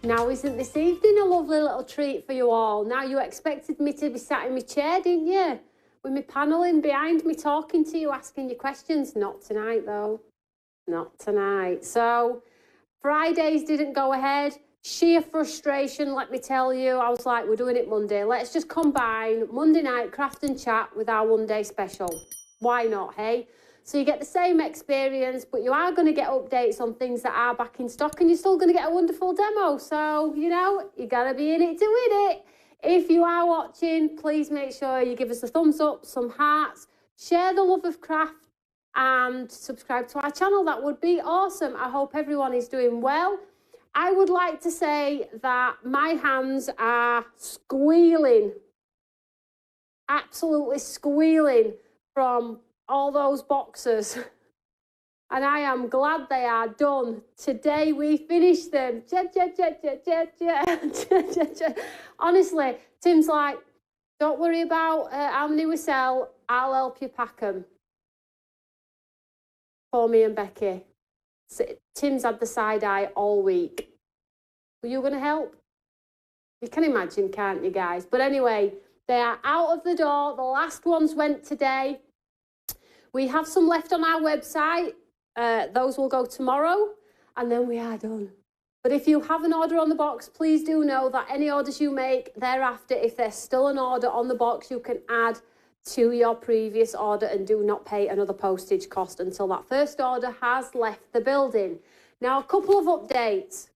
Now, isn't this evening a lovely little treat for you all? Now, you expected me to be sat in my chair, didn't you? With my panelling behind me, talking to you, asking you questions. Not tonight, though. Not tonight. So, Fridays didn't go ahead. Sheer frustration, let me tell you. I was like, we're doing it Monday. Let's just combine Monday night craft and chat with our one-day special. Why not, hey? So you get the same experience, but you are going to get updates on things that are back in stock, and you're still going to get a wonderful demo. So, you know, you got to be in it to win it. If you are watching, please make sure you give us a thumbs up, some hearts, share the love of craft, and subscribe to our channel. That would be awesome. I hope everyone is doing well. I would like to say that my hands are squealing, absolutely squealing from all those boxes. And I am glad they are done. Today we finished them. Honestly, Tim's like, don't worry about how many we sell. I'll help you pack them. For me and Becky. So Tim's had the side eye all week. Were you going to help? You can imagine, can't you, guys? But anyway, they are out of the door. The last ones went today. We have some left on our website. Those will go tomorrow, and then we are done. But if you have an order on the box, please do know that any orders you make thereafter, if there's still an order on the box, you can add to your previous order and do not pay another postage cost until that first order has left the building. Now, a couple of updates,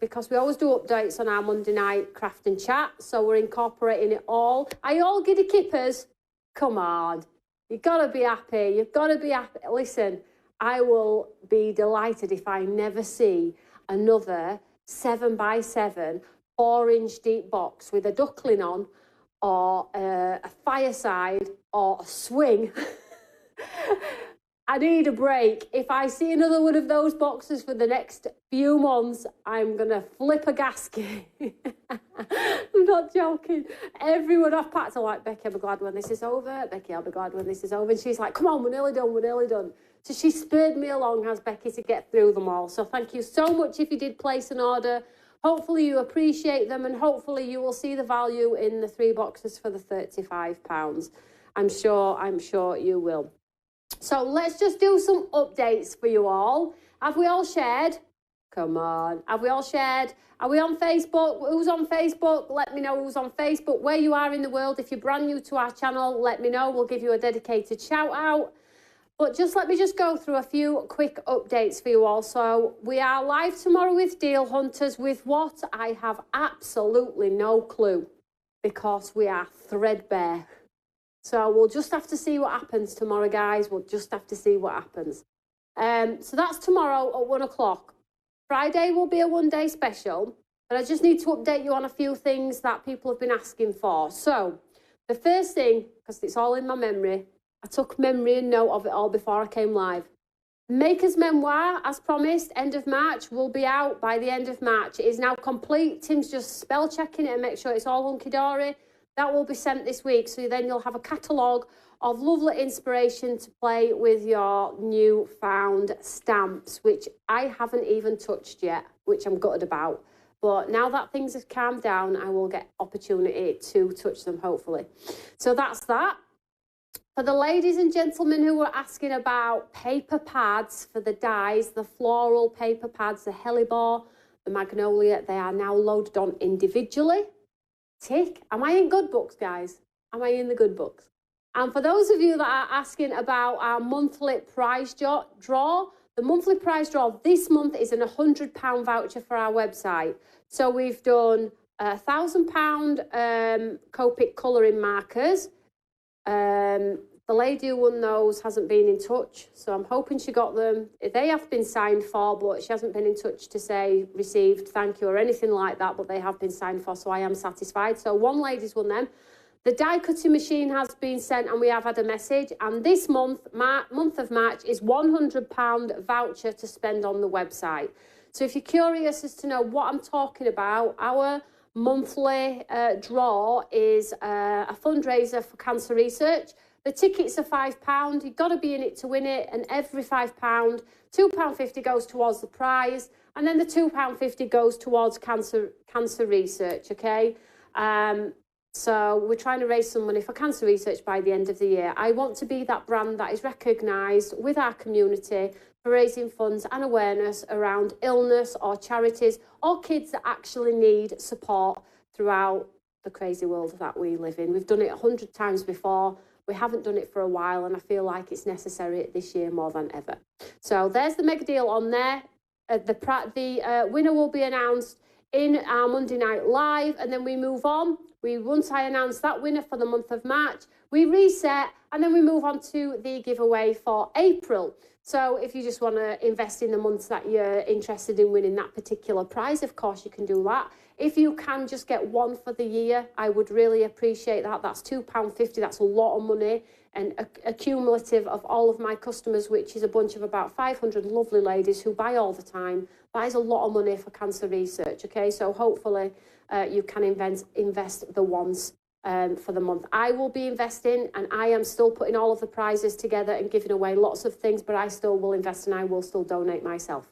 because we always do updates on our Monday night craft and chat, so we're incorporating it all. Are you all giddy kippers? Come on. You've got to be happy. You've got to be happy. Listen, I will be delighted if I never see another 7x7 4-inch deep box with a duckling on, or a fireside, or a swing. I need a break. If I see another one of those boxes for the next few months, I'm going to flip a gasket. I'm not joking. Everyone I've packed are like, Becky, I'll be glad when this is over. Becky, I'll be glad when this is over. And she's like, come on, we're nearly done, we're nearly done. So she spurred me along, has Becky, to get through them all. So thank you so much if you did place an order. Hopefully you appreciate them, and hopefully you will see the value in the 3 boxes for the £35. I'm sure you will. So let's just do some updates for you all. Have we all shared? Come on. Have we all shared? Are we on Facebook? Who's on Facebook? Let me know who's on Facebook, where you are in the world. If you're brand new to our channel, let me know. We'll give you a dedicated shout out. But let me go through a few quick updates for you all. So we are live tomorrow with Deal Hunters. With what? I have absolutely no clue, because we are threadbare. So we'll just have to see what happens tomorrow, guys. We'll just have to see what happens. So that's tomorrow at 1 o'clock. Friday will be a one-day special, but I just need to update you on a few things that people have been asking for. So the first thing, because it's all in my memory, I took memory and note of it all before I came live. Maker's Memoir, as promised, end of March, will be out by the end of March. It is now complete. Tim's just spell checking it and make sure it's all hunky-dory. That will be sent this week, so then you'll have a catalogue of lovely inspiration to play with your newfound stamps, which I haven't even touched yet, which I'm gutted about. But now that things have calmed down, I will get opportunity to touch them, hopefully. So that's that. For the ladies and gentlemen who were asking about paper pads for the dies, the floral paper pads, the hellebore, the magnolia, they are now loaded on individually. Tick. Am I in good books, guys? Am I in the good books? And for those of you that are asking about our monthly prize draw, the monthly prize draw this month is an £100 voucher for our website. So we've done £1,000 Copic colouring markers. The lady who won those hasn't been in touch, so I'm hoping she got them. They have been signed for, but she hasn't been in touch to say received, thank you, or anything like that, but they have been signed for, so I am satisfied. So one lady's won them. The die cutting machine has been sent, and we have had a message, and this month, month of March, is £100 voucher to spend on the website. So if you're curious as to know what I'm talking about, our monthly draw is a fundraiser for cancer research. The tickets are £5. You've got to be in it to win it. And every £5, £2.50 goes towards the prize. And then the £2.50 goes towards cancer research, okay? So we're trying to raise some money for cancer research by the end of the year. I want to be that brand that is recognised with our community for raising funds and awareness around illness or charities or kids that actually need support throughout the crazy world that we live in. We've done it 100 times before. We haven't done it for a while, and I feel like it's necessary this year more than ever. So there's the mega deal on there. The winner will be announced in our Monday Night Live, and then we move on. Once I announce that winner for the month of March, we reset, and then we move on to the giveaway for April. So if you just want to invest in the months that you're interested in winning that particular prize, of course you can do that. If you can just get one for the year, I would really appreciate that. That's £2.50. That's a lot of money, and a cumulative of all of my customers, which is a bunch of about 500 lovely ladies who buy all the time. That is a lot of money for cancer research, okay? So hopefully you can invest the once for the month. I will be investing, and I am still putting all of the prizes together and giving away lots of things, but I still will invest, and I will still donate myself.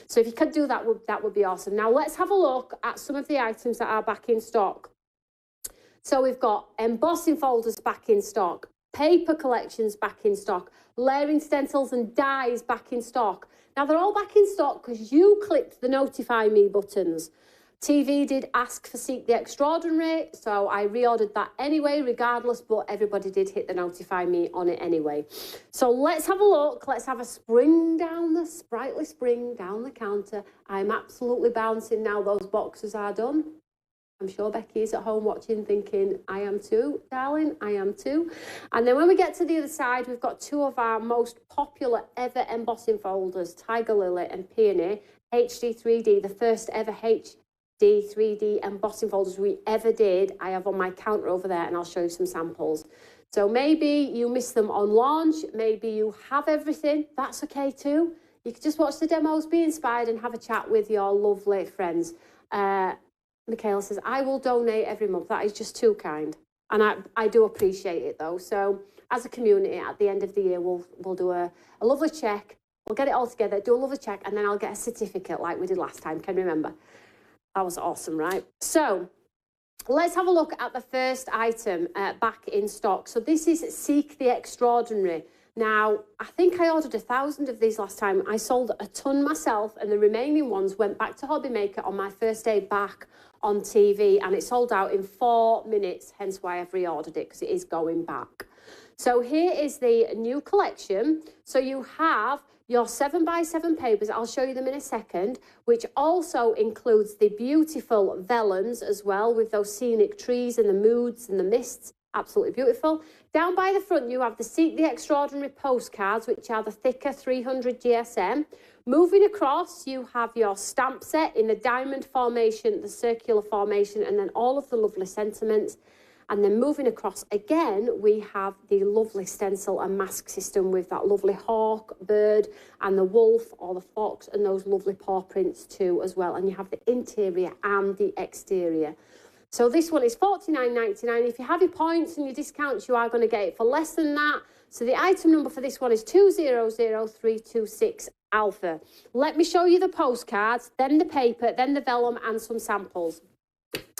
So if you could do that, that would be awesome. Now let's have a look at some of the items that are back in stock. So we've got embossing folders back in stock, paper collections back in stock, layering stencils and dies back in stock. Now they're all back in stock because you clicked the notify me buttons. TV did ask for Seek the Extraordinary, so I reordered that anyway, regardless, but everybody did hit the notify me on it anyway. So let's have a look. Let's have a sprightly spring down the counter. I'm absolutely bouncing now those boxes are done. I'm sure Becky is at home watching thinking, I am too, darling, I am too. And then when we get to the other side, we've got two of our most popular ever embossing folders, Tiger Lily and Peony, HD3D, the first ever HD3D embossing folders we ever did. I have on my counter over there, and I'll show you some samples. So maybe you missed them on launch, maybe you have everything, that's okay too. You can just watch the demos, be inspired, and have a chat with your lovely friends. Michaela says, I will donate every month. That is just too kind. And I do appreciate it though. So as a community, at the end of the year, we'll do a lovely check. We'll get it all together, do a lovely check, and then I'll get a certificate like we did last time. Can you remember? That was awesome, right? So let's have a look at the first item back in stock. So this is Seek the Extraordinary. Now, I think I ordered 1,000 of these last time. I sold a ton myself, and the remaining ones went back to Hobby Maker on my first day back on TV, and it sold out in 4 minutes, hence why I've reordered it, because it is going back. So here is the new collection. So you have your 7x7 papers, I'll show you them in a second, which also includes the beautiful vellums as well, with those scenic trees and the moods and the mists. Absolutely beautiful. Down by the front, you have the Seek the Extraordinary postcards, which are the thicker 300 GSM. Moving across, you have your stamp set in the diamond formation, the circular formation, and then all of the lovely sentiments. And then moving across again, we have the lovely stencil and mask system with that lovely hawk, bird, and the wolf or the fox, and those lovely paw prints too as well. And you have the interior and the exterior. So this one is $49.99. If you have your points and your discounts, you are going to get it for less than that. So the item number for this one is 200326 Alpha. Let me show you the postcards, then the paper, then the vellum, and some samples,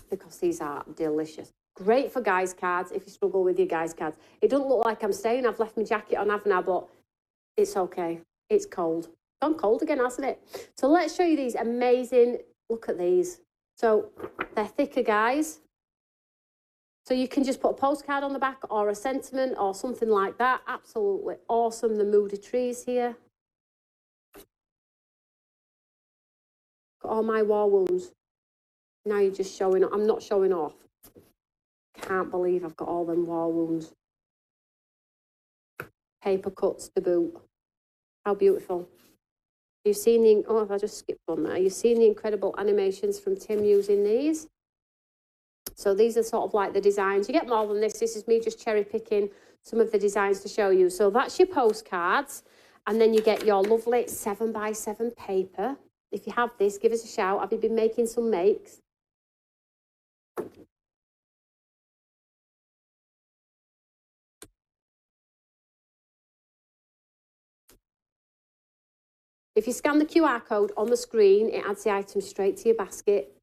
because these are delicious. Great for guys' cards if you struggle with your guys' cards. It doesn't look like I'm staying. I've left my jacket on, haven't I? But it's okay. It's cold. It's gone cold again, hasn't it? So let's show you these amazing. Look at these. So they're thicker, guys. So you can just put a postcard on the back or a sentiment or something like that. Absolutely awesome. The moody trees here. Got all my war wounds. Now you're just showing. I'm not showing off. Can't believe I've got all them war wounds. Paper cuts to boot. How beautiful. You've seen the, oh, I just skipped one there. You've seen the incredible animations from Tim using these. So these are sort of like the designs. You get more than this. This is me just cherry picking some of the designs to show you. So that's your postcards. And then you get your lovely 7x7 paper. If you have this, give us a shout. Have you been making some makes? If you scan the QR code on the screen, it adds the item straight to your basket.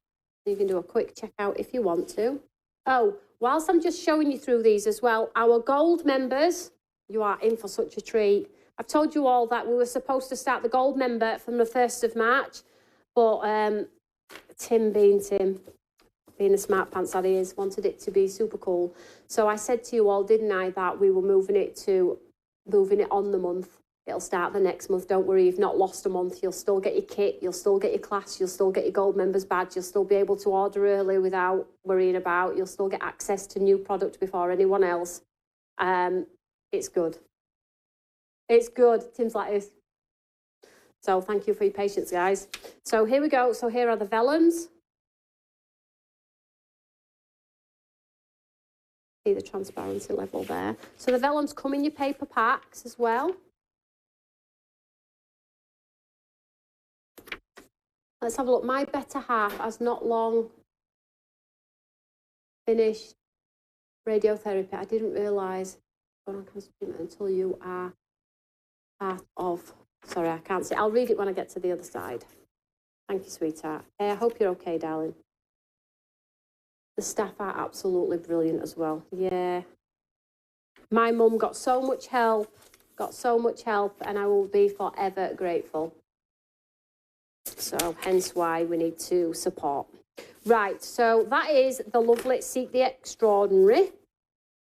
You can do a quick checkout if you want to. Oh, whilst I'm just showing you through these as well, our gold members, you are in for such a treat. I've told you all that we were supposed to start the gold member from the 1st of March, but Tim, being the smart pants that he is, wanted it to be super cool. So I said to you all, didn't I, that we were moving it on the month. It'll start the next month. Don't worry, you've not lost a month. You'll still get your kit, you'll still get your class, you'll still get your gold members badge, you'll still be able to order early without worrying about, you'll still get access to new product before anyone else. It's good. It's good. Tim's like this. So thank you for your patience, guys. So here we go. So here are the vellums. See the transparency level there. So the vellums come in your paper packs as well. Let's have a look. My better half has not long finished radiotherapy. I didn't realise until you are part of. Sorry, I can't see. I'll read it when I get to the other side. Thank you, sweetheart. I hope you're okay, darling. The staff are absolutely brilliant as well. Yeah. My mum got so much help, and I will be forever grateful. So hence why we need to support. Right, so that is the lovely Seek the Extraordinary.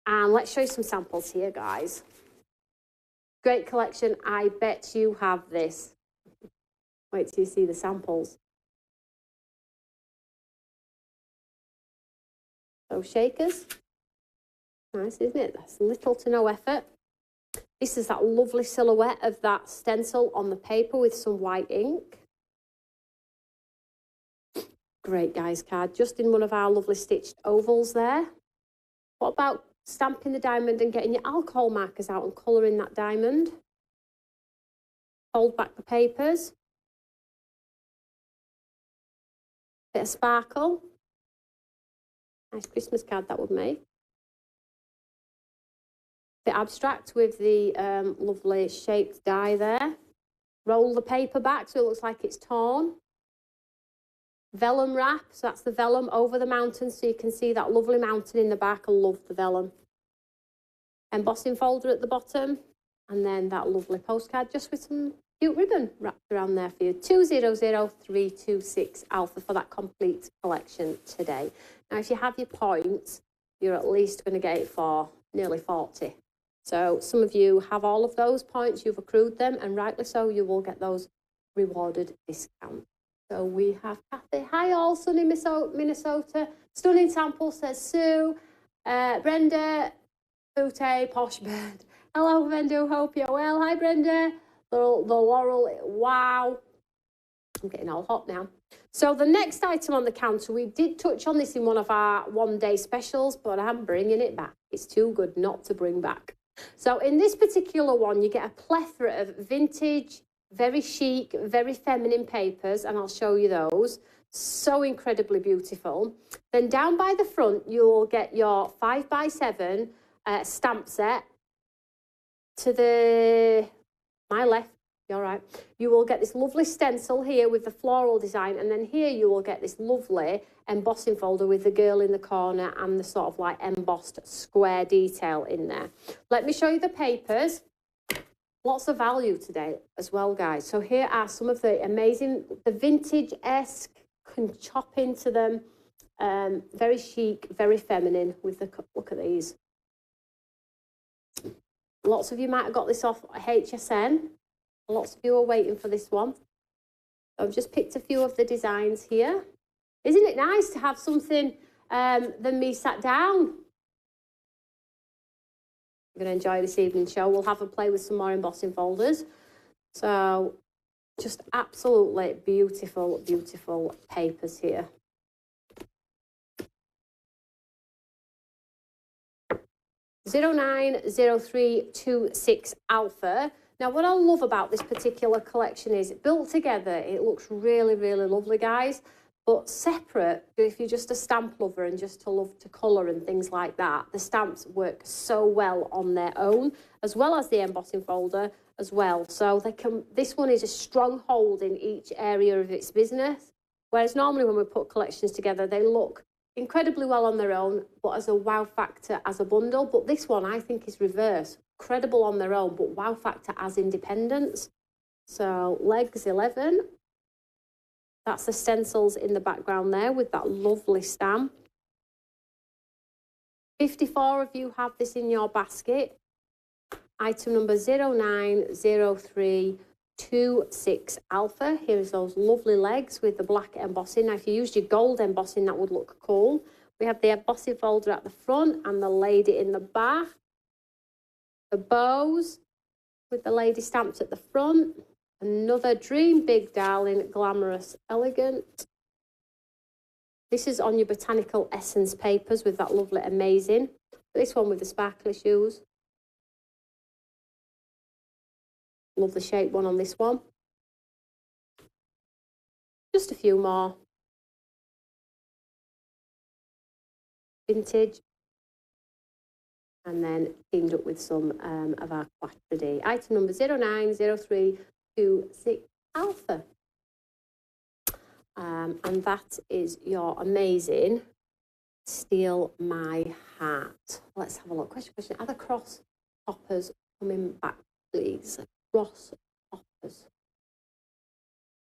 And let's show you some samples here, guys. Great collection. I bet you have this. Wait till you see the samples. So shakers. Nice, isn't it? That's little to no effort. This is that lovely silhouette of that stencil on the paper with some white ink. Great, guys, card. Just in one of our lovely stitched ovals there. What about stamping the diamond and getting your alcohol markers out and colouring that diamond? Fold back the papers. Bit of sparkle. Nice Christmas card that would make. Bit abstract with the lovely shaped die there. Roll the paper back so it looks like it's torn. Vellum wrap, so that's the vellum over the mountain, so you can see that lovely mountain in the back. I love the vellum. Embossing folder at the bottom, and then that lovely postcard just with some cute ribbon wrapped around there for you. 200326 Alpha for that complete collection today. Now, if you have your points, you're at least going to get it for nearly 40. So some of you have all of those points, you've accrued them, and rightly so, you will get those rewarded discounts. So we have Kathy. Hi all, sunny Minnesota. Stunning sample, says Sue. Brenda, Fute, Posh Bird. Hello, Vendu, hope you're well. Hi, Brenda. The Laurel, wow. I'm getting all hot now. So the next item on the counter, we did touch on this in one of our one-day specials, but I'm bringing it back. It's too good not to bring back. So in this particular one, you get a plethora of vintage, very chic, very feminine papers, and I'll show you those. So incredibly beautiful. Then down by the front, you'll get your 5x7 stamp set. To my left, you're right, you will get this lovely stencil here with the floral design, and then here you will get this lovely embossing folder with the girl in the corner and the sort of like embossed square detail in there. Let me show you the papers. Lots of value today as well, guys. So here are some of the amazing, the vintage-esque, can chop into them. Very chic, very feminine with the, look at these. Lots of you might have got this off HTCN. Lots of you are waiting for this one. I've just picked a few of the designs here. Isn't it nice to have something than me sat down? I'm going to enjoy this evening's show. We'll have a play with some more embossing folders. So just absolutely beautiful, beautiful papers here. (090326) Alpha. Now, what I love about this particular collection is built together. It looks really, really lovely, guys. But separate, if you're just a stamp lover and just to love to colour and things like that, the stamps work so well on their own, as well as the embossing folder as well. So they can. This one is a stronghold in each area of its business, whereas normally when we put collections together, they look incredibly well on their own, but as a wow factor as a bundle. But this one I think is reverse, credible on their own, but wow factor as independents. So legs 11. That's the stencils in the background there with that lovely stamp. 54 of you have this in your basket. Item number 090326 Alpha. Here's those lovely legs with the black embossing. Now, if you used your gold embossing, that would look cool. We have the embossing folder at the front and the lady in the back. The bows with the lady stamped at the front. Another dream big darling, glamorous, elegant. This is on your botanical essence papers with that lovely amazing. This one with the sparkly shoes. Lovely shape one on this one. Just a few more. Vintage. And then teamed up with some of our Crafty. Item number 090326 Alpha. And that is your amazing Steal My Heart. Let's have a look. Question. Are the cross toppers coming back, please? Cross toppers.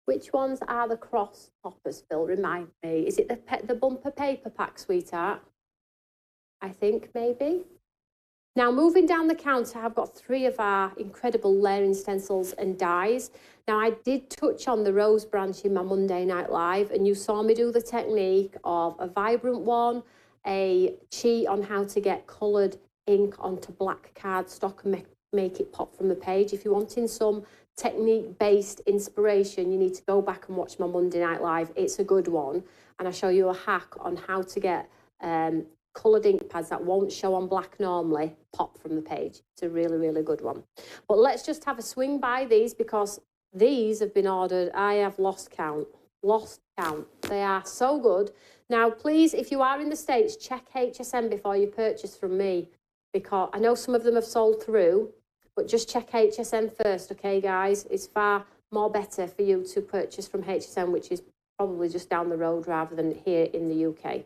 Which ones are the cross toppers, Phil? Remind me. Is it the bumper paper pack, sweetheart? I think maybe. Now, moving down the counter, I've got 3 of our incredible layering stencils and dies. Now, I did touch on the rose branch in my Monday Night Live, and you saw me do the technique of a vibrant one, a cheat on how to get coloured ink onto black cardstock and make it pop from the page. If you're wanting some technique-based inspiration, you need to go back and watch my Monday Night Live. It's a good one. And I show you a hack on how to get coloured ink pads that won't show on black normally pop from the page. It's a really, really good one. But let's just have a swing by these because these have been ordered. I have lost count. They are so good. Now, please, if you are in the States, check HSN before you purchase from me, because I know some of them have sold through, but just check HSN first, okay, guys? It's far more better for you to purchase from HSN, which is probably just down the road rather than here in the UK.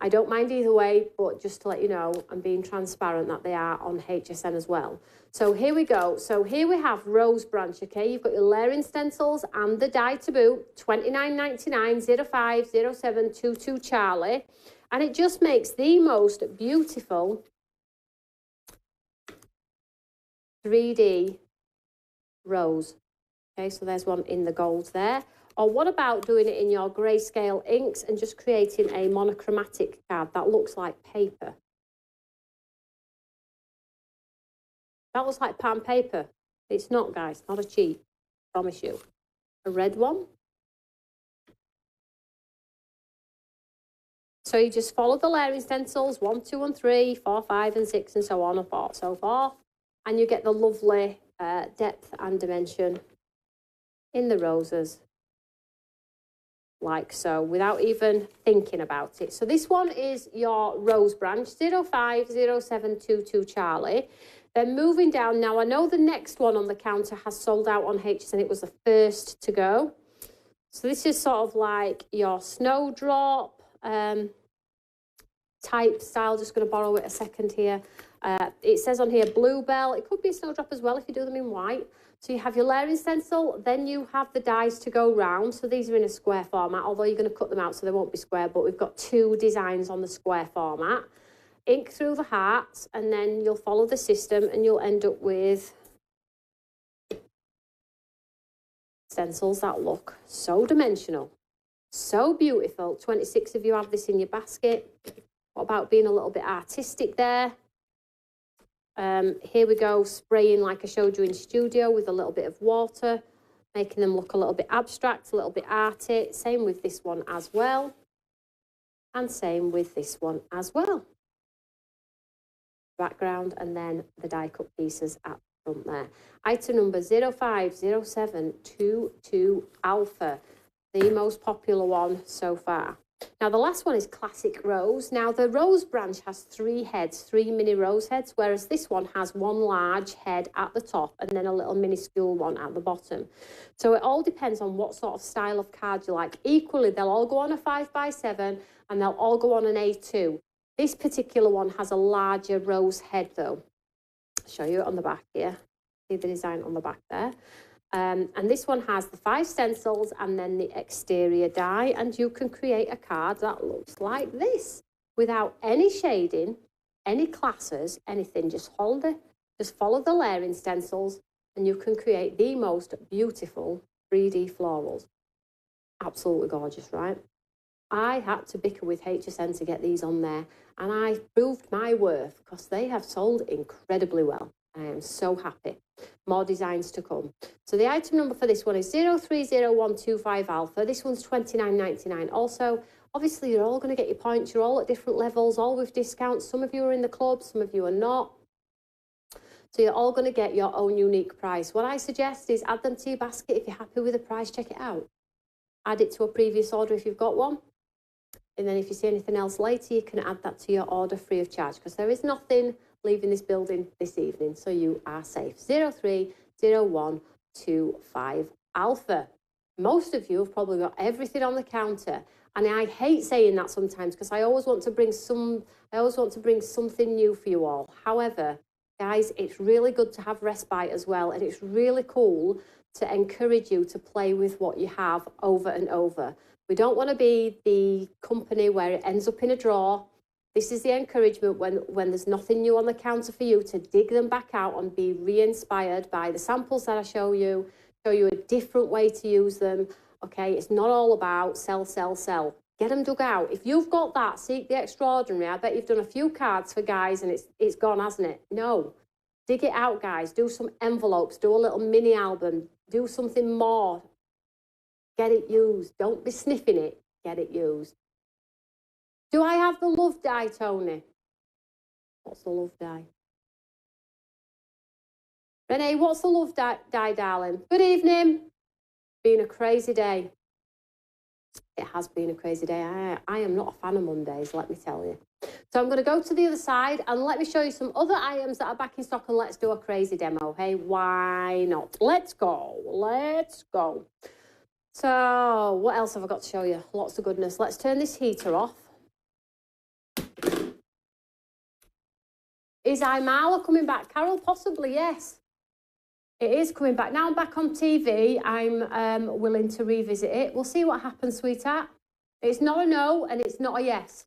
I don't mind either way, but just to let you know, I'm being transparent that they are on HSN as well. So here we go. So here we have Rose Branch, okay? You've got your layering stencils and the die to boot, $29.99, 050722 Charlie. And it just makes the most beautiful 3D rose. Okay, so there's one in the gold there. Or what about doing it in your grayscale inks and just creating a monochromatic card that looks like paper? That looks like pan paper. It's not, guys, not a cheat, I promise you. A red one. So you just follow the layering stencils, 1, 2, and 3, 4, 5, and 6, and so on and so forth. And you get the lovely depth and dimension in the roses. Like so, without even thinking about it. So this one is your Rose Branch, 050722 Charlie. Then moving down, now I know the next one on the counter has sold out on HSN. It was the first to go. So this is sort of like your snowdrop type style. Just going to borrow it a second here. It says on here bluebell. It could be a snowdrop as well if you do them in white. So you have your layering stencil, then you have the dies to go round. So these are in a square format, although you're going to cut them out so they won't be square, but we've got 2 designs on the square format. Ink through the hearts, and then you'll follow the system and you'll end up with stencils that look so dimensional, so beautiful. 26 of you have this in your basket. What about being a little bit artistic there? Here we go, spraying like I showed you in studio with a little bit of water, making them look a little bit abstract, a little bit arty. Same with this one as well. And same with this one as well. Background and then the die cut pieces at the front there. Item number 050722 Alpha. the most popular one so far. Now, the last one is Classic Rose. Now, the rose branch has 3 heads, 3 mini rose heads, whereas this one has 1 large head at the top and then a little minuscule one at the bottom. So it all depends on what sort of style of card you like. Equally, they'll all go on a 5x7 and they'll all go on an A2. This particular one has a larger rose head, though. I'll show you it on the back here. See the design on the back there. And this one has the 5 stencils and then the exterior die, and you can create a card that looks like this without any shading, any classes, anything. Just follow the layering stencils and you can create the most beautiful 3D florals. Absolutely gorgeous, right? I had to bicker with HSN to get these on there, and I proved my worth because they have sold incredibly well. I am so happy. More designs to come. So the item number for this one is 030125 Alpha. This one's $29.99. Also, obviously, you're all going to get your points. You're all at different levels, all with discounts. Some of you are in the club, some of you are not. So you're all going to get your own unique price. What I suggest is add them to your basket. If you're happy with the price, check it out. Add it to a previous order if you've got one. And then if you see anything else later, you can add that to your order free of charge, because there is nothing leaving this building this evening, so you are safe. 030125 Alpha. Most of you have probably got everything on the counter, and I hate saying that sometimes because I always want to bring something new for you all. However, guys, it's really good to have respite as well, and it's really cool to encourage you to play with what you have over and over. We don't want to be the company where it ends up in a drawer. This is the encouragement when there's nothing new on the counter for you to dig them back out and be re-inspired by the samples that I show you a different way to use them. Okay, it's not all about sell, sell, sell. Get them dug out. If you've got that, seek the extraordinary. I bet you've done a few cards for guys and it's gone, hasn't it? No. Dig it out, guys. Do some envelopes. Do a little mini album. Do something more. Get it used. Don't be sniffing it. Get it used. Do I have the love die, Tony? What's the love die? Renee, what's the love die, darling? Good evening. Been a crazy day. It has been a crazy day. I am not a fan of Mondays, let me tell you. So I'm going to go to the other side and let me show you some other items that are back in stock, and let's do a crazy demo. Hey, why not? Let's go. Let's go. So what else have I got to show you? Lots of goodness. Let's turn this heater off. Is Imala coming back? Carol, possibly, yes. It is coming back. Now I'm back on TV, I'm willing to revisit it. We'll see what happens, sweetheart. It's not a no and it's not a yes.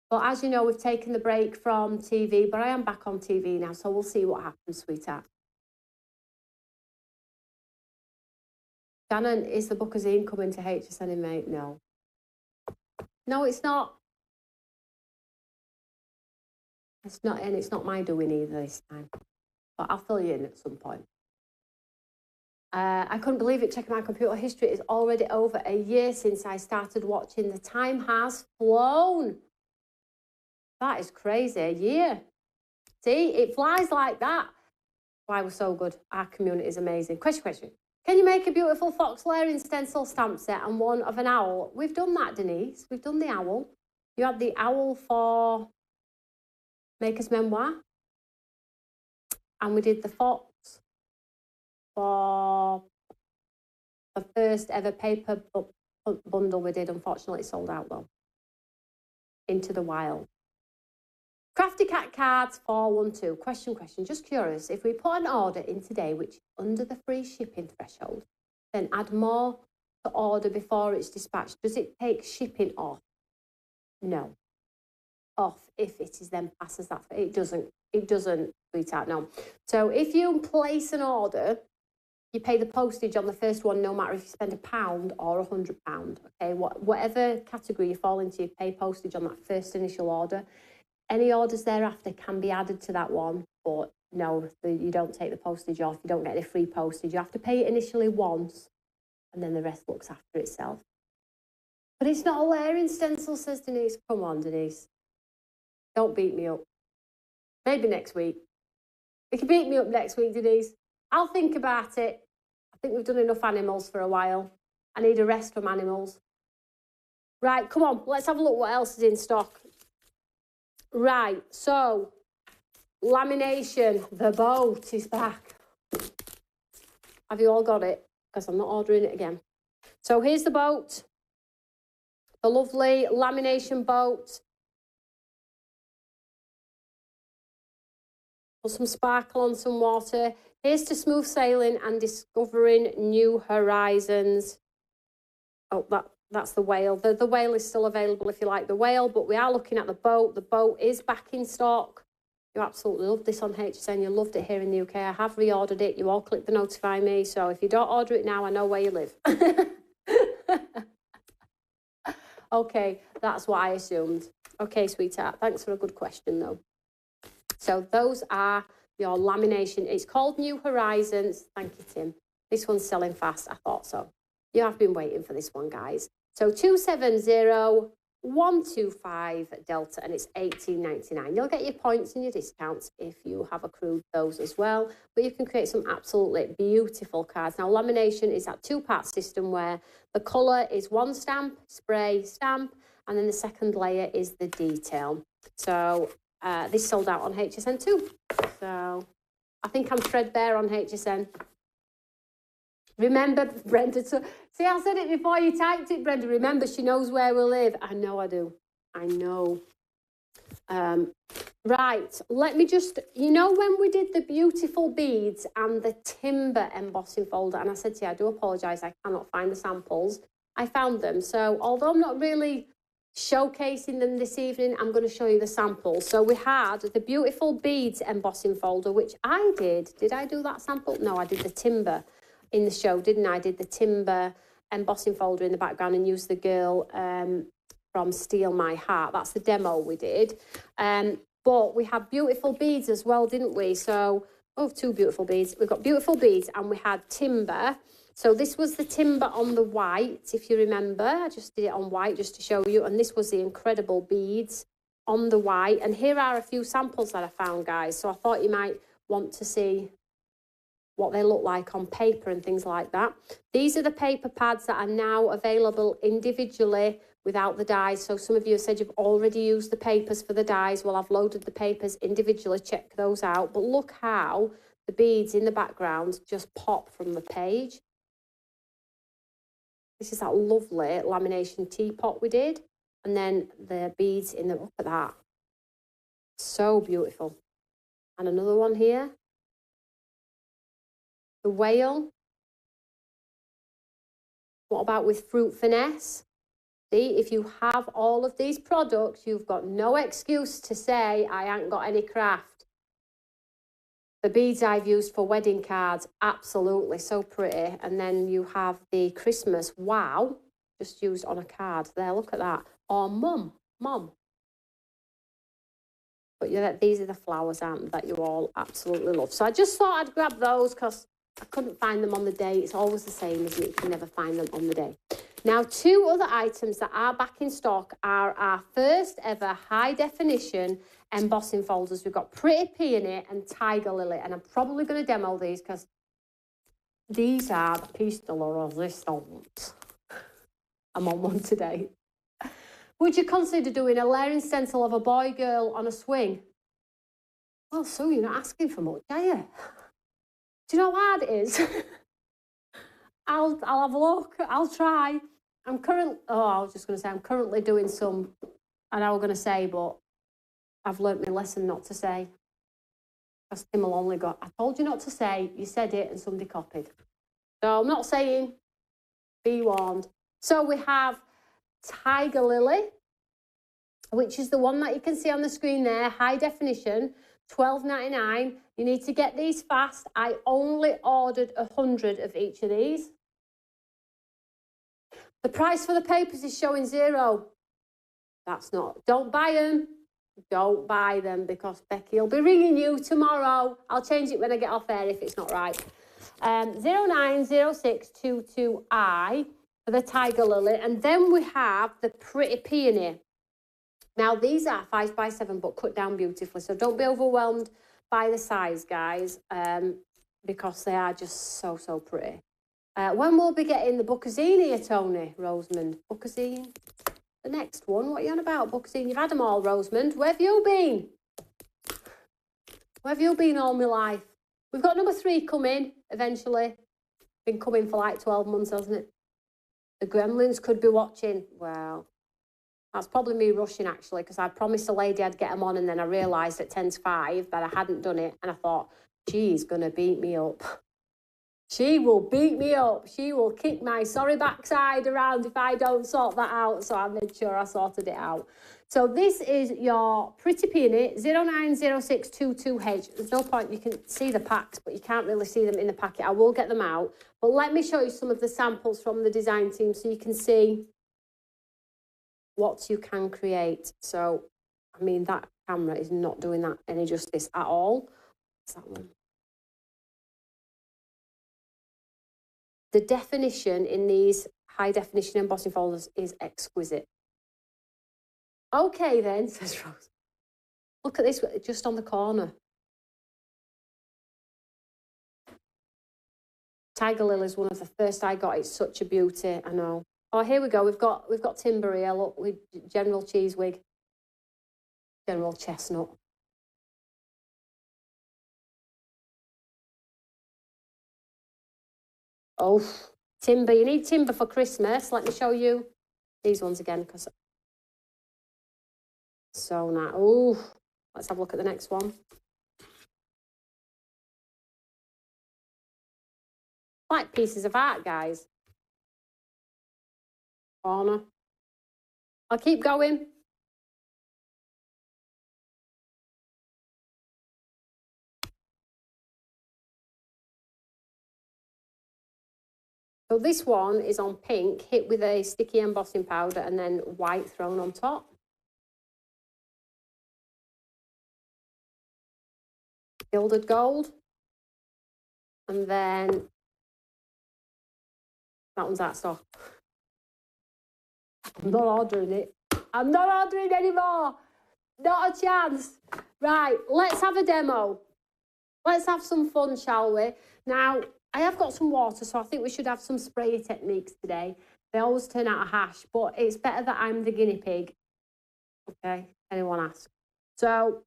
But as you know, we've taken the break from TV, but I am back on TV now, so we'll see what happens, sweetheart. Shannon, is the Bookazine coming to HSN in May? No. No, it's not. It's not, and it's not my doing either this time. But I'll fill you in at some point. I couldn't believe it, checking my computer history. It's already over a year since I started watching. The time has flown. That is crazy, a year. See, it flies like that. Why we're so good. Our community is amazing. Question. Can you make a beautiful fox layering stencil stamp set and one of an owl? We've done that, Denise. We've done the owl. You had the owl for Maker's Memoir. And we did the fox for the first ever paper bundle we did. Unfortunately, it sold out though. Into the Wild. Crafty Cat Cards 412. Question. Just curious, if we put an order in today which is under the free shipping threshold, then add more to order before it's dispatched, does it take shipping off? No. Off if it is then passes that. It doesn't, sweetheart, no. So if you place an order, you pay the postage on the first one, no matter if you spend £1 or £100. Okay, whatever category you fall into, you pay postage on that first initial order. Any orders thereafter can be added to that one, but no, you don't take the postage off. You don't get any free postage. You have to pay it initially once, and then the rest looks after itself. But it's not a layering stencil, says Denise. Come on, Denise. Don't beat me up. Maybe next week. You can beat me up next week, Denise. I'll think about it. I think we've done enough animals for a while. I need a rest from animals. Right, come on, let's have a look what else is in stock. Right, so lamination, the boat is back. Have you all got it? Because I'm not ordering it again. So here's the boat. The lovely lamination boat. Put some sparkle on some water. Here's to smooth sailing and discovering new horizons. Oh, that's the whale. The whale is still available if you like the whale, but we are looking at the boat. The boat is back in stock. You absolutely loved this on HTCN. You loved it here in the UK. I have reordered it. You all click the notify me. So if you don't order it now, I know where you live. Okay, that's what I assumed. Okay, sweetheart. Thanks for a good question, though. So those are your lamination. It's called New Horizons. Thank you, Tim. This one's selling fast. I thought so. You have been waiting for this one, guys. So 270125 Delta, and it's $18.99. You'll get your points and your discounts if you have accrued those as well. But you can create some absolutely beautiful cards. Now, lamination is that two-part system where the colour is one stamp, spray, stamp, and then the second layer is the detail. So this sold out on HSN too. So I think I'm threadbare on HSN. Remember, Brenda, see, I said it before you typed it, Brenda. Remember, she knows where we live. I know I do. I know. Right, let me just, you know when we did the beautiful beads and the timber embossing folder, and I said to you, I do apologise, I cannot find the samples. I found them. So although I'm not really showcasing them this evening, I'm going to show you the samples. So we had the beautiful beads embossing folder, which I did. Did I do that sample? No, I did the timber in the show, didn't I? I did the timber embossing folder in the background and used the girl from Steal My Heart. That's the demo we did. But we had beautiful beads as well, didn't we? So, two beautiful beads. We've got beautiful beads and we had timber. So this was the timber on the white, if you remember. I just did it on white just to show you. And this was the incredible beads on the white. And here are a few samples that I found, guys. So I thought you might want to see what they look like on paper and things like that. These are the paper pads that are now available individually without the dies. So some of you have said you've already used the papers for the dies. Well, I've loaded the papers individually. Check those out. But look how the beads in the background just pop from the page. This is that lovely lamination teapot we did. And then the beads in the, look at that. So beautiful. And another one here. The whale. What about with fruit finesse? See, if you have all of these products, you've got no excuse to say, I ain't got any craft. The beads I've used for wedding cards, absolutely, so pretty. And then you have the Christmas, wow, just used on a card. There, look at that. Or mum. But yeah, these are the flowers, aren't they, that you all absolutely love. So I just thought I'd grab those because I couldn't find them on the day. It's always the same, isn't it? You can never find them on the day. Now, two other items that are back in stock are our first ever high definition embossing folders. We've got Pretty Peony and Tiger Lily, and I'm probably going to demo these because these are the piece de la resistance. I'm on one today. Would you consider doing a layering stencil of a boy girl on a swing? Well, Sue, you're not asking for much, are you? Do you know how hard it is? I'll have a look. I'll try. I'm currently doing some, and I was going to say, but I've learnt my lesson not to say. Because Tim will only go, I told you not to say, you said it, and somebody copied. So I'm not saying, be warned. So we have Tiger Lily, which is the one that you can see on the screen there, high definition, $12.99. You need to get these fast. I only ordered 100 of each of these. The price for the papers is showing $0. That's not, don't buy them. Don't buy them because Becky will be ringing you tomorrow. I'll change it when I get off air if it's not right. 090622I for the Tiger Lily. And then we have the Pretty Peony. Now, these are 5x7, but cut down beautifully. So don't be overwhelmed by the size, guys, because they are just so, so pretty. When we'll be getting the bookazine here, Tony, Rosamond? Bookazine? The next one? What are you on about, bookazine? You've had them all, Rosamond. Where have you been? Where have you been all my life? We've got number 3 coming eventually. Been coming for like 12 months, hasn't it? The gremlins could be watching. Well, that's probably me rushing, actually, because I promised the lady I'd get them on, and then I realised at 10 to 5 that I hadn't done it, and I thought, she's going to beat me up. She will beat me up. She will kick my sorry backside around if I don't sort that out. So I made sure I sorted it out. So this is your Pretty Peony 090622H. There's no point, you can see the packs, but you can't really see them in the packet. I will get them out. But let me show you some of the samples from the design team so you can see what you can create. So, I mean, that camera is not doing that any justice at all. What's that one? The definition in these high definition embossing folders is exquisite. Okay then, says Rose. Look at this, just on the corner. Tiger Lily is one of the first I got. It's such a beauty, I know. Oh, here we go. We've got Timber here. Look, with General Cheesewig, General Chestnut. Oh, timber. You need timber for Christmas. Let me show you these ones again, because so nice. Oh, let's have a look at the next one. Like pieces of art, guys. Corner. I'll keep going. So this one is on pink, hit with a sticky embossing powder and then white thrown on top. Gilded gold. And then that one's that stuff. I'm not ordering it. I'm not ordering anymore. Not a chance. Right, let's have a demo. Let's have some fun, shall we? Now, I have got some water, so I think we should have some spray techniques today. They always turn out a hash, but it's better that I'm the guinea pig. Okay, anyone ask? So,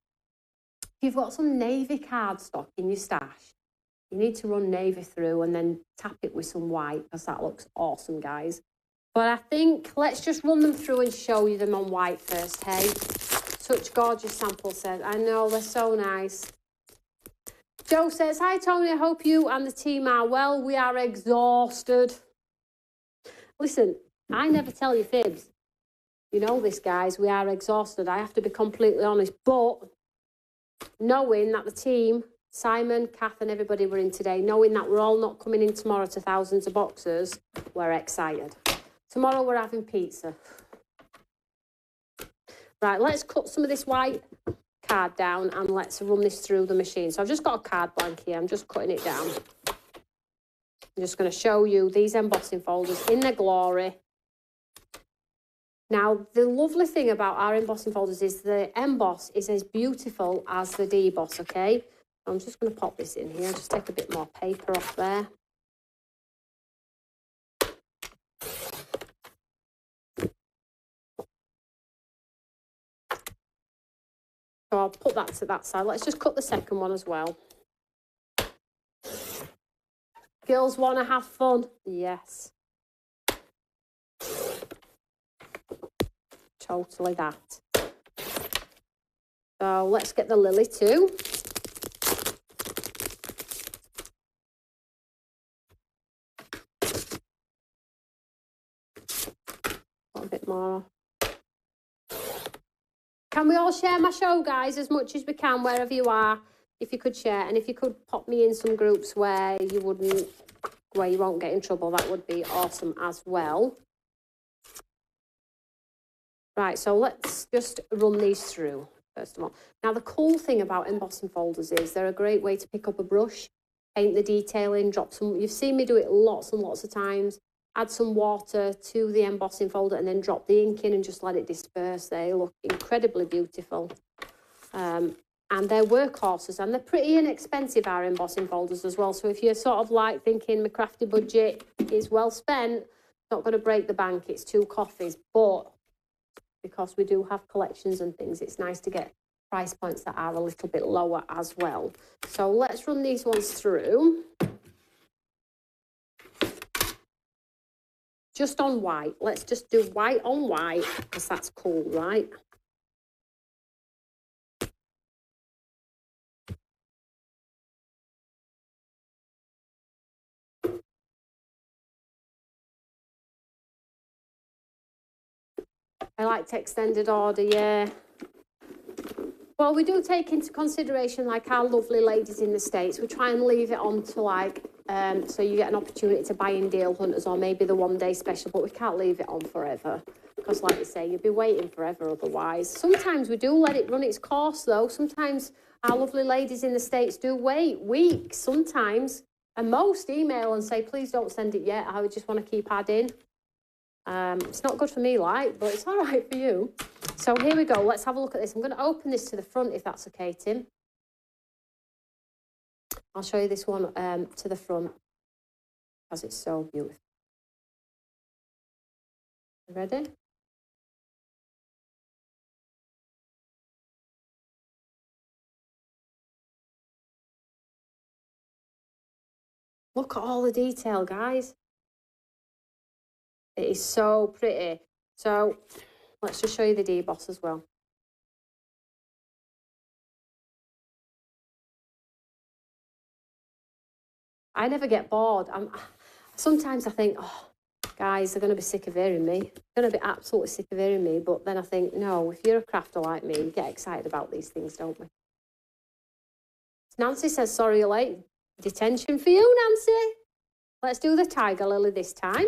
if you've got some navy cardstock in your stash, you need to run navy through and then tap it with some white, because that looks awesome, guys. But I think let's just run them through and show you them on white first, hey? Such gorgeous sample sets. I know, they're so nice. Joe says, hi Tony, I hope you and the team are well. We are exhausted. Listen, I never tell you fibs. You know this, guys, we are exhausted. I have to be completely honest. But knowing that the team, Simon, Kath and everybody were in today, knowing that we're all not coming in tomorrow to thousands of boxes, we're excited. Tomorrow we're having pizza. Right, let's cut some of this white card down and let's run this through the machine. So I've just got a card blank here. I'm just cutting it down. I'm just going to show you these embossing folders in their glory. Now, the lovely thing about our embossing folders is the emboss is as beautiful as the deboss, okay? I'm just going to pop this in here. Just take a bit more paper off there. So I'll put that to that side. Let's just cut the second one as well. Girls want to have fun. Yes. Totally that. So let's get the lily too. A bit more. Can we all share my show, guys, as much as we can, wherever you are, if you could share. And if you could pop me in some groups where you won't get in trouble, that would be awesome as well. Right, so let's just run these through, first of all. Now, the cool thing about embossing folders is they're a great way to pick up a brush, paint the detailing, drop some... You've seen me do it lots and lots of times. Add some water to the embossing folder and then drop the ink in and just let it disperse. They look incredibly beautiful. And and they're workhorses, and they're pretty inexpensive, our embossing folders as well. So if you're sort of like thinking my crafty budget is well spent, not going to break the bank, it's 2 coffees, but because we do have collections and things, it's nice to get price points that are a little bit lower as well. So let's run these ones through. Just on white. Let's just do white on white, because that's cool, right? I liked extended order, yeah. Well, we do take into consideration, like, our lovely ladies in the States. We try and leave it on to, like, so you get an opportunity to buy in deal hunters or maybe the one-day special, but we can't leave it on forever. Because, like you say, you'd be waiting forever otherwise. Sometimes we do let it run its course, though. Sometimes our lovely ladies in the States do wait weeks, sometimes. And most email and say, please don't send it yet. I would just want to keep adding. It's not good for me, like, but it's all right for you. So here we go. Let's have a look at this. I'm going to open this to the front, if that's okay, Tim. I'll show you this one to the front because it's so beautiful. Ready? Look at all the detail, guys. It is so pretty. So let's just show you the deboss as well. I never get bored. Sometimes I think, oh, guys, they're going to be sick of hearing me. They're going to be absolutely sick of hearing me. But then I think, no, if you're a crafter like me, you get excited about these things, don't we? Nancy says, sorry you're late. Detention for you, Nancy. Let's do the tiger lily this time.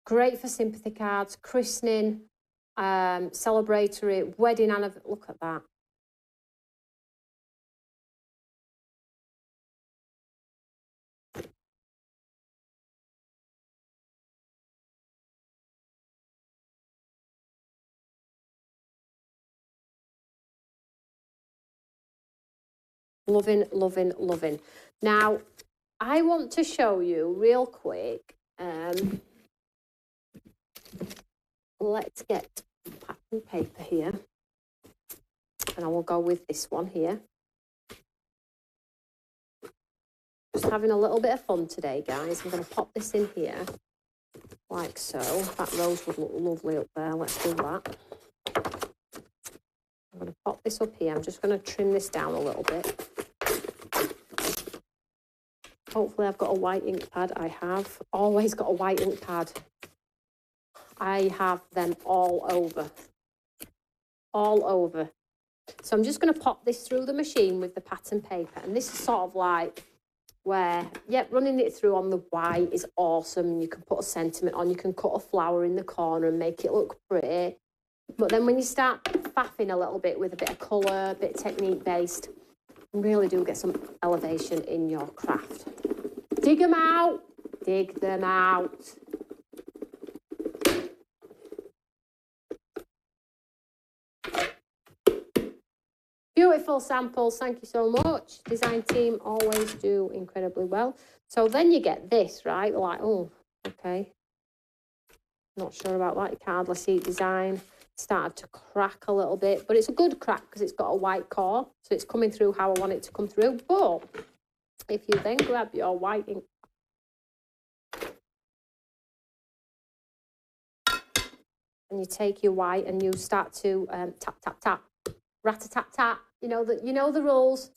Great for sympathy cards, christening, celebratory, wedding anniversary. Look at that. Loving, loving, loving. Now, I want to show you real quick. Let's get pattern paper here. And I will go with this one here. Just having a little bit of fun today, guys. I'm going to pop this in here, like so. That rose would look lovely up there. Let's do that. I'm going to pop this up here. I'm just going to trim this down a little bit. Hopefully I've got a white ink pad. I have always got a white ink pad. I have them all over. All over. So I'm just going to pop this through the machine with the pattern paper. And this is sort of like where, yep, running it through on the white is awesome. You can put a sentiment on. You can cut a flower in the corner and make it look pretty. But then when you start faffing a little bit with a bit of colour, a bit technique-based, you really do get some elevation in your craft. Dig them out. Dig them out. Beautiful samples, thank you so much. Design team always do incredibly well. So then you get this, right? Like, oh, okay. Not sure about that. You can hardly see design. Started to crack a little bit, but it's a good crack because it's got a white core. So it's coming through how I want it to come through. But if you then grab your white ink and you take your white and you start to tap, tap, tap. Rat-a-tat-tat, you know the rules.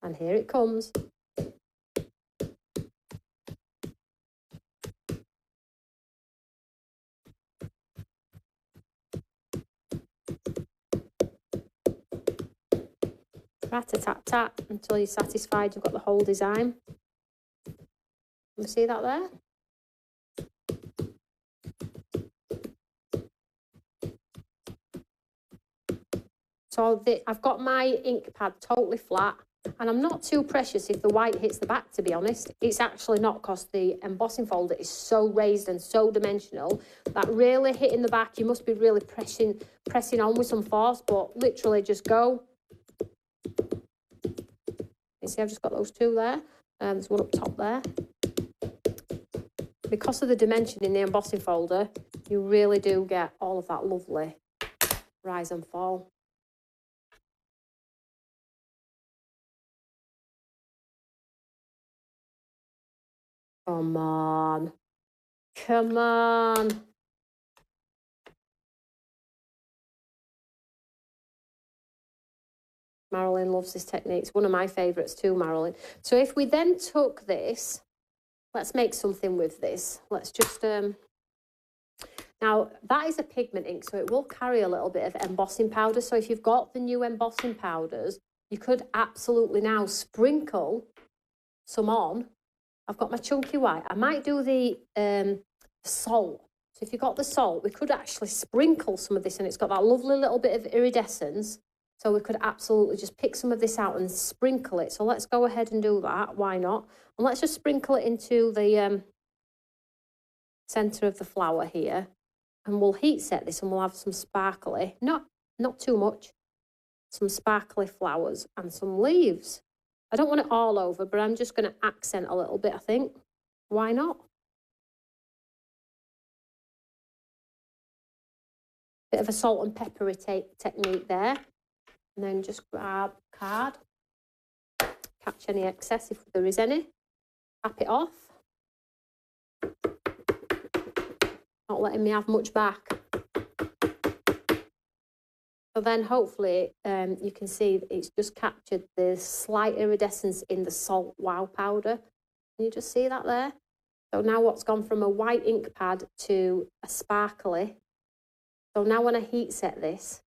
And here it comes. rat-a-tat-tat until you're satisfied you've got the whole design. You see that there? So I've got my ink pad totally flat, and I'm not too precious if the white hits the back, to be honest. It's actually not, because the embossing folder is so raised and so dimensional that really hitting the back, you must be really pressing on with some force, but literally just go. You see, I've just got those two there. There's one up top there. Because of the dimension in the embossing folder, you really do get all of that lovely rise and fall. Come on. Come on. Marilyn loves this technique. It's one of my favourites too, Marilyn. So if we then took this, let's make something with this. Let's just, now that is a pigment ink, so it will carry a little bit of embossing powder. So if you've got the new embossing powders, you could absolutely now sprinkle some on. I've got my chunky white. I might do the salt. So if you've got the salt, we could actually sprinkle some of this, and it's got that lovely little bit of iridescence. So we could absolutely just pick some of this out and sprinkle it. So let's go ahead and do that. Why not? And let's just sprinkle it into the centre of the flower here. And we'll heat set this, and we'll have some sparkly, not too much, some sparkly flowers and some leaves. I don't want it all over, but I'm just going to accent a little bit, I think. Why not? Bit of a salt and peppery technique there. And then just grab a card, catch any excess if there is any, tap it off. Not letting me have much back. So then hopefully you can see it's just captured the slight iridescence in the salt wow powder. Can you just see that there? So now what's gone from a white ink pad to a sparkly. So now when I heat set this,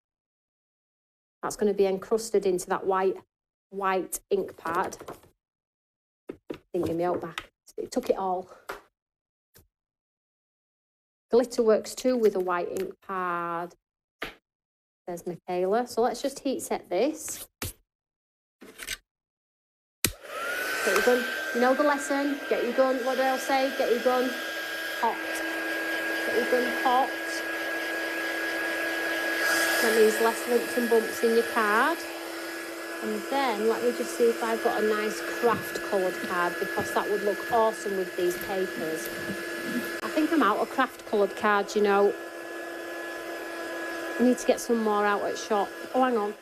that's going to be encrusted into that white ink pad. Didn't give me out back. It took it all. Glitter works too with a white ink pad. There's Michaela. So let's just heat set this. Get your gun. You know the lesson. Get your gun. What do I say? Get your gun hot. Get your gun hot. That means less lumps and bumps in your card. And then let me just see if I've got a nice craft coloured card, because that would look awesome with these papers. I think I'm out of craft coloured cards, you know. I need to get some more out at shop. Oh, hang on.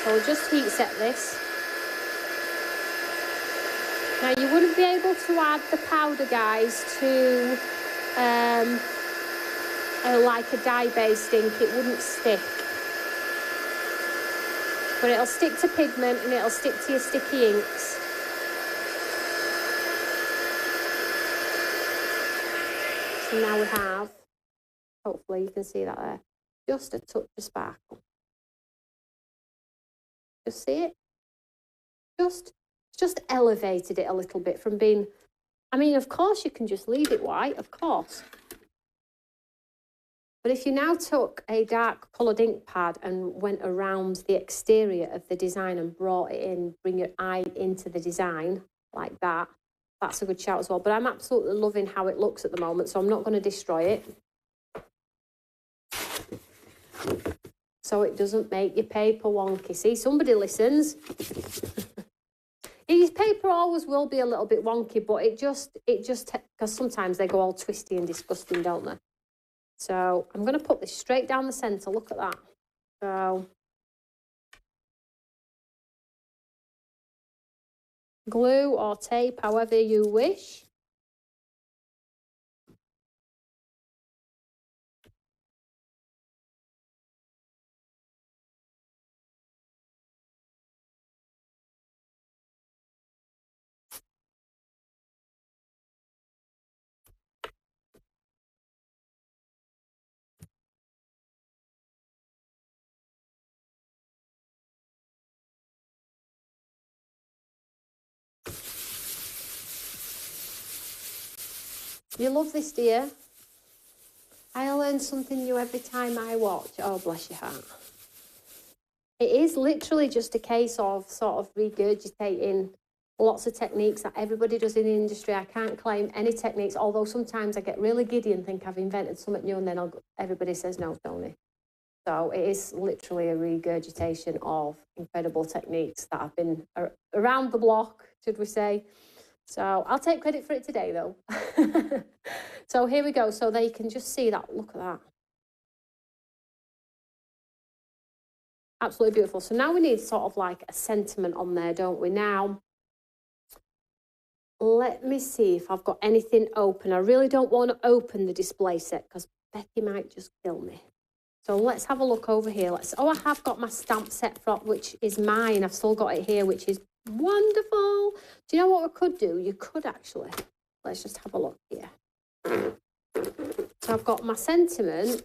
So we'll just heat set this. Now you wouldn't be able to add the powder, guys, to like a dye-based ink. It wouldn't stick. But it'll stick to pigment and it'll stick to your sticky inks. So now we have, hopefully you can see that there, just a touch of sparkle. Just see it? Just elevated it a little bit from being, I mean, of course you can just leave it white, of course. But if you now took a dark coloured ink pad and went around the exterior of the design and brought it in, bring your eye into the design like that, that's a good shout as well. But I'm absolutely loving how it looks at the moment, so I'm not going to destroy it. So it doesn't make your paper wonky. See, somebody listens. His paper always will be a little bit wonky, but it just, because sometimes they go all twisty and disgusting, don't they? So I'm going to put this straight down the centre. Look at that. So glue or tape, however you wish. You love this, dear? I learn something new every time I watch. Oh, bless your heart. It is literally just a case of sort of regurgitating lots of techniques that everybody does in the industry. I can't claim any techniques, although sometimes I get really giddy and think I've invented something new, and then everybody says, no, Toni. So it is literally a regurgitation of incredible techniques that have been around the block, should we say. So I'll take credit for it today, though. So here we go. So there you can just see that. Look at that. Absolutely beautiful. So now we need sort of like a sentiment on there, don't we? Now, let me see if I've got anything open. I really don't want to open the display set because Becky might just kill me. So let's have a look over here. Oh, I have got my stamp set which is mine. I've still got it here, which is wonderful. Do you know what we could do? You could actually. Let's just have a look here. So I've got my sentiment.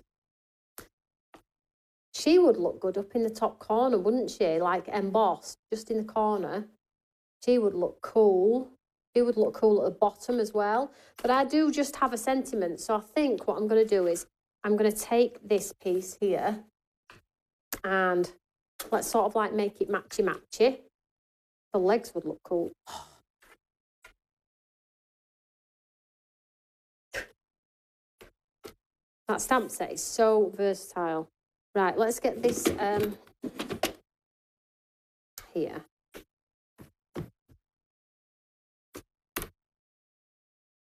She would look good up in the top corner, wouldn't she? Like embossed, just in the corner. She would look cool. She would look cool at the bottom as well. But I do just have a sentiment. So I think what I'm going to do is I'm going to take this piece here and let's sort of like make it matchy-matchy. The legs would look cool. That stamp set is so versatile. Right, let's get this here.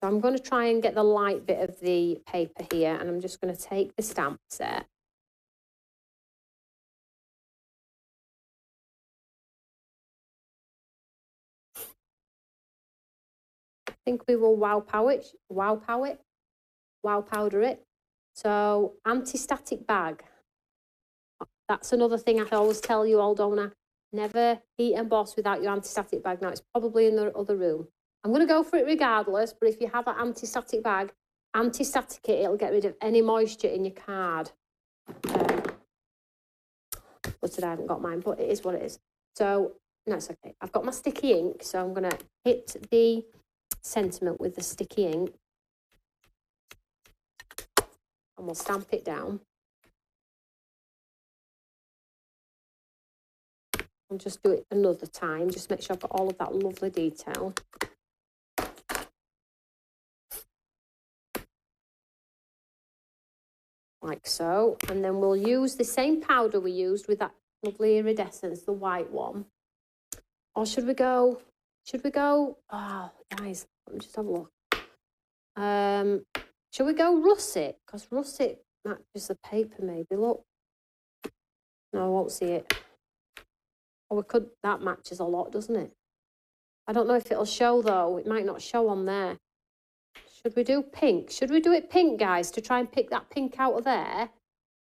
So I'm going to try and get the light bit of the paper here, and I'm just going to take the stamp set. I think we will wow powder it. So anti-static bag. That's another thing I always tell you all, don't I? Never heat emboss without your anti-static bag. Now, it's probably in the other room. I'm going to go for it regardless, but if you have an anti-static bag, anti-static it, it'll get rid of any moisture in your card. But today I haven't got mine, but it is what it is. So, no, it's okay. I've got my sticky ink, so I'm going to hit the sentiment with the sticky ink. And we'll stamp it down. I'll just do it another time, just make sure I've got all of that lovely detail. Like so. And then we'll use the same powder we used with that lovely iridescence, the white one. Or should we go, oh, guys, let me just have a look. Should we go russet? Because russet matches the paper maybe, look. No, I won't see it. Or we could, that matches a lot, doesn't it? I don't know if it'll show though. It might not show on there. Should we do pink? Should we do it pink, guys, to try and pick that pink out of there?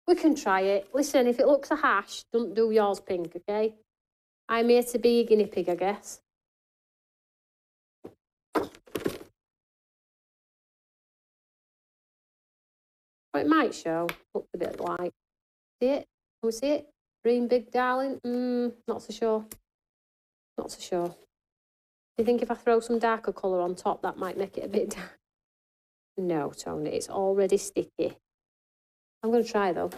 We can try it. Listen, if it looks a hash, don't do yours pink, okay? I'm here to be a guinea pig, I guess. But it might show. Looks a bit like. See it? Can we see it? Green big darling? Not so sure. Not so sure. Do you think if I throw some darker colour on top, that might make it a bit dark? No, Toni, it's already sticky. I'm going to try, though.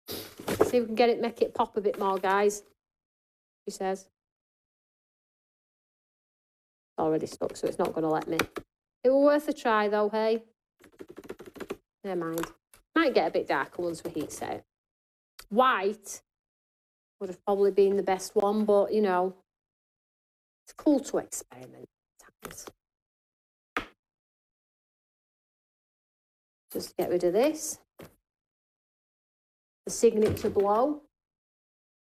See if we can get it, make it pop a bit more, guys. She says. It's already stuck, so it's not going to let me. It was worth a try, though, hey? Never mind. Might get a bit darker once we heat set it. White would have probably been the best one, but, you know, it's cool to experiment sometimes. Just get rid of this. The signature blow.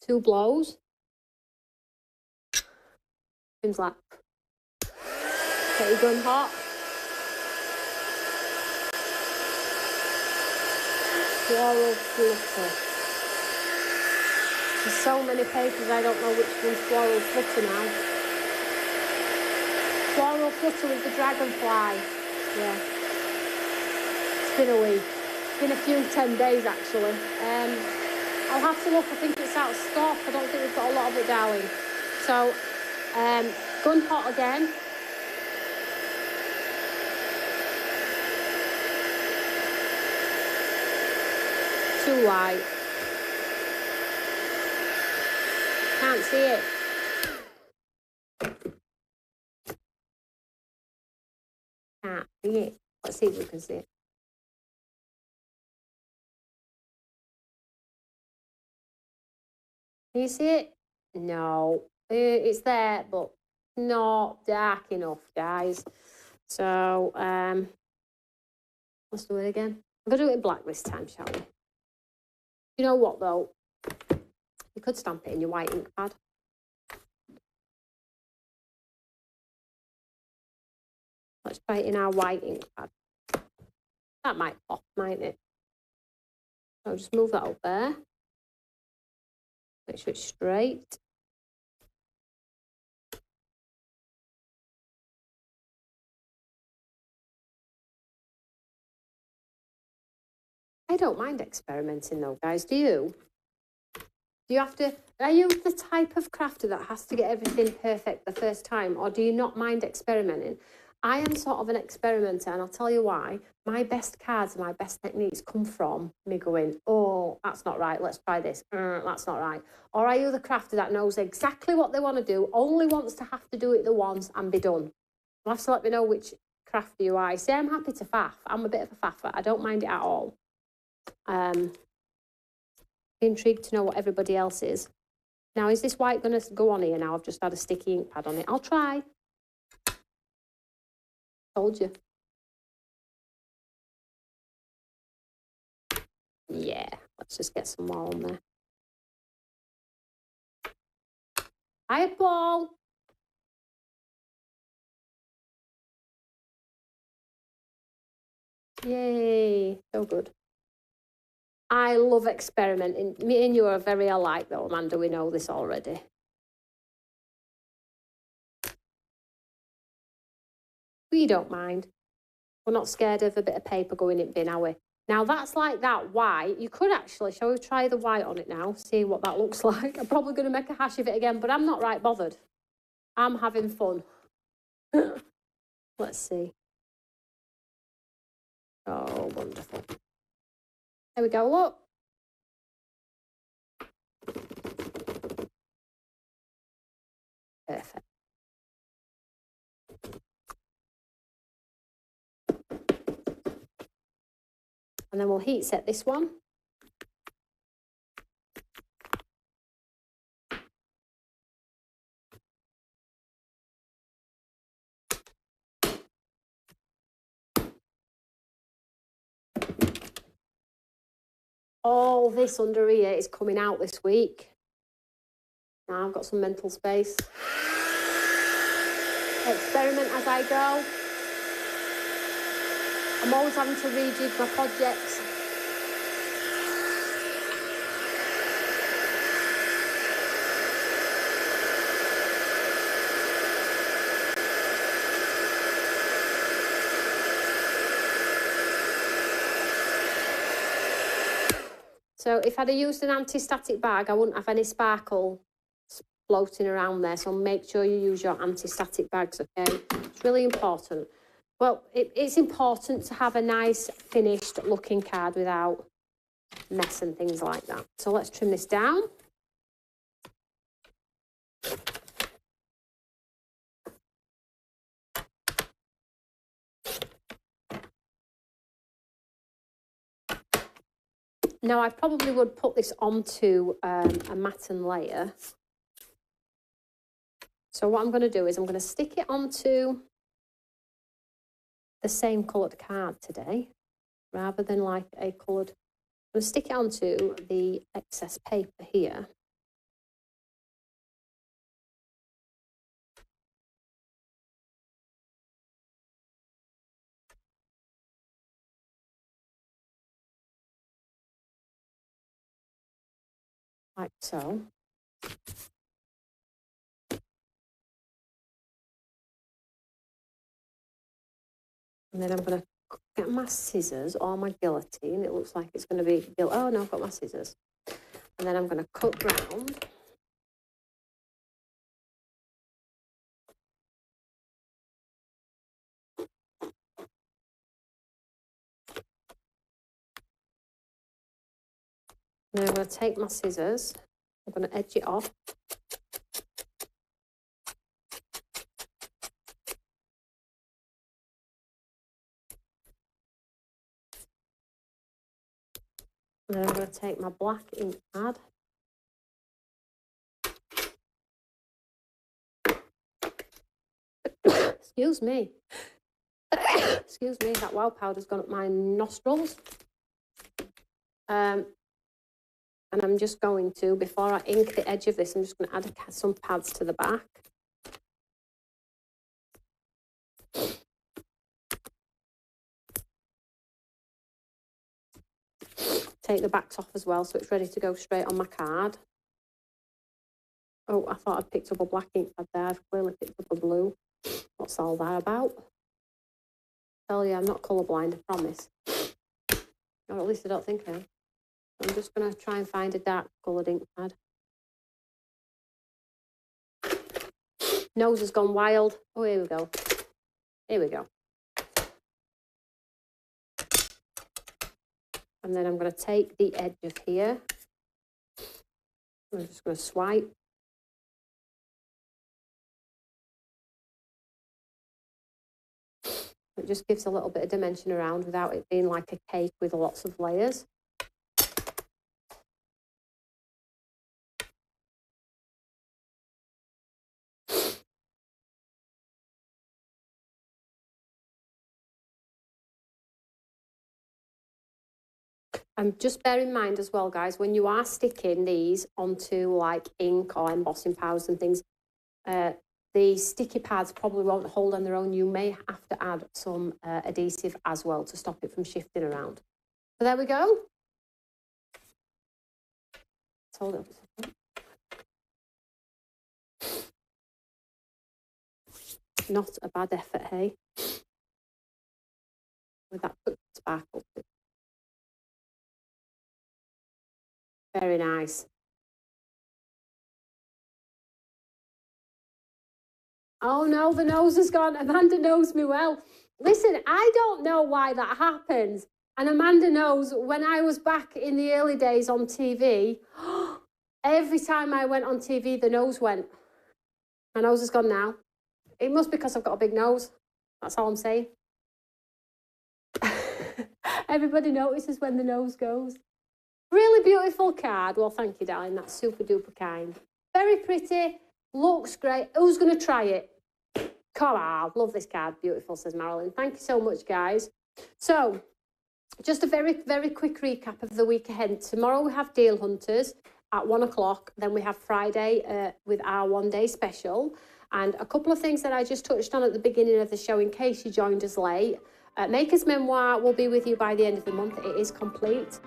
2 blows. Seems like, get your gun hot. Floral flutter. There's so many papers, I don't know which one's floral flutter now. Floral flutter with the dragonfly. Yeah. It's been a week. It's been a few 10 days, actually. I'll have to look. I think it's out of stock. I don't think we've got a lot of it, darling. So, gun hot again. Too light. Can't see it. Can't see it. Let's see if we can see it. Can you see it? No. It's there, but not dark enough, guys. So, let's do it again. I'm going to do it in black this time, shall we? You know what, though? You could stamp it in your white ink pad. Let's try it in our white ink pad. That might pop, mightn't it? So just move that up there. Make sure it's straight. I don't mind experimenting though, guys. Do you? Do you have to, are you the type of crafter that has to get everything perfect the first time, or do you not mind experimenting? I am sort of an experimenter, and I'll tell you why. My best cards, my best techniques come from me going, oh, that's not right, let's try this. That's not right. Or are you the crafter that knows exactly what they want to do, only wants to have to do it the once and be done? You'll have to let me know which crafter you are. See, I'm happy to faff. I'm a bit of a faffer. I don't mind it at all. Intrigued to know what everybody else is. Now, is this white going to go on here now? I've just had a sticky ink pad on it. I'll try. Told you. Yeah, let's just get some more on there. Eyeball. Yay, so good. I love experimenting. Me and you are very alike though, Amanda. We know this already. We don't mind. We're not scared of a bit of paper going in bin, are we? Now that's like that white. You could actually, shall we try the white on it now? See what that looks like. I'm probably going to make a hash of it again, but I'm not right bothered. I'm having fun. Let's see. Oh, wonderful. There we go, look. Perfect. And then we'll heat set this one. All this under here is coming out this week. Now I've got some mental space. Experiment as I go. I'm always having to rejig my projects. So if I'd have used an anti-static bag, I wouldn't have any sparkle floating around there. So make sure you use your anti-static bags, okay? It's really important. Well, it's important to have a nice finished looking card without mess and things like that. So let's trim this down. Now, I probably would put this onto a matten layer. So what I'm going to do is I'm going to stick it onto the same coloured card today, rather than like a coloured. I'm going to stick it onto the excess paper here. Like so. And then I'm going to get my scissors or my guillotine. It looks like it's going to be, oh no, I've got my scissors. And then I'm going to cut round. Now I'm going to take my scissors. I'm going to edge it off. And then I'm going to take my black ink pad. Excuse me. Excuse me, that wow powder's gone up my nostrils. And I'm just going to, before I ink the edge of this, I'm just going to add some pads to the back. Take the backs off as well, so it's ready to go straight on my card. Oh, I thought I'd picked up a black ink pad there. I've clearly picked up a blue. What's all that about? Tell you, I'm not colourblind, I promise. Or at least I don't think I am. I'm just going to try and find a dark coloured ink pad. Nose has gone wild. Oh, here we go. Here we go. And then I'm going to take the edge of here. I'm just going to swipe. It just gives a little bit of dimension around without it being like a cake with lots of layers. And just bear in mind as well, guys, when you are sticking these onto like ink or embossing powders and things, the sticky pads probably won't hold on their own. You may have to add some adhesive as well to stop it from shifting around. So there we go. Let's hold it up a second. Not a bad effort, hey? With that sparkle. Very nice. Oh no, the nose has gone. Amanda knows me well. Listen, I don't know why that happens. And Amanda knows when I was back in the early days on TV, every time I went on TV, the nose went. My nose is gone now. It must be because I've got a big nose. That's all I'm saying. Everybody notices when the nose goes. Really beautiful card. Well, thank you, darling. That's super duper kind. Very pretty. Looks great. Who's going to try it? Come on. Love this card. Beautiful, says Marilyn. Thank you so much, guys. So, just a very, very quick recap of the week ahead. Tomorrow we have Deal Hunters at 1 o'clock. Then we have Friday with our one-day special. And a couple of things that I just touched on at the beginning of the show in case you joined us late. Maker's Memoir will be with you by the end of the month. It is complete.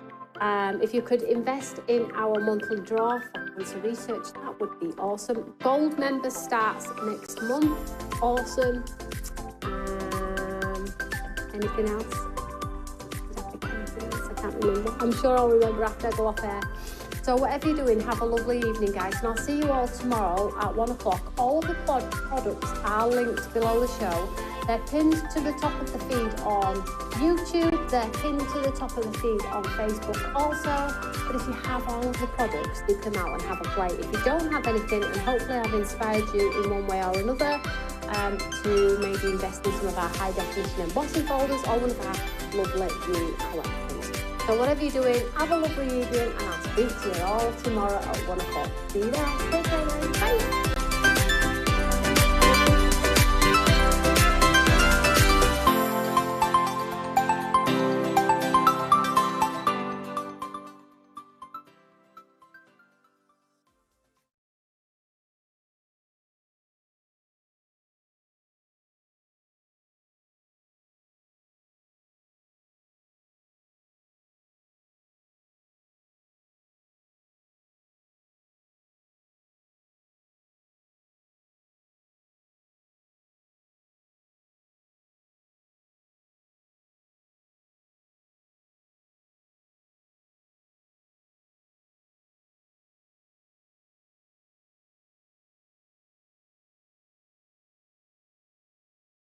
If you could invest in our monthly draw for cancer research, that would be awesome. Gold members starts next month. Awesome. Anything else? Did I pick anything else? I can't remember. I'm sure I'll remember after I go off air. So whatever you're doing, have a lovely evening, guys. And I'll see you all tomorrow at 1 o'clock. All of the products are linked below the show. They're pinned to the top of the feed on YouTube. They're pinned to the top of the feed on Facebook also. But if you have all of the products, dig them out and have a play. If you don't have anything, and hopefully I've inspired you in one way or another to maybe invest in some of our high definition embossing folders or one of our lovely new collections. So whatever you're doing, have a lovely evening and I'll speak to you all tomorrow at 1 o'clock. See you there. Take care, guys. Bye.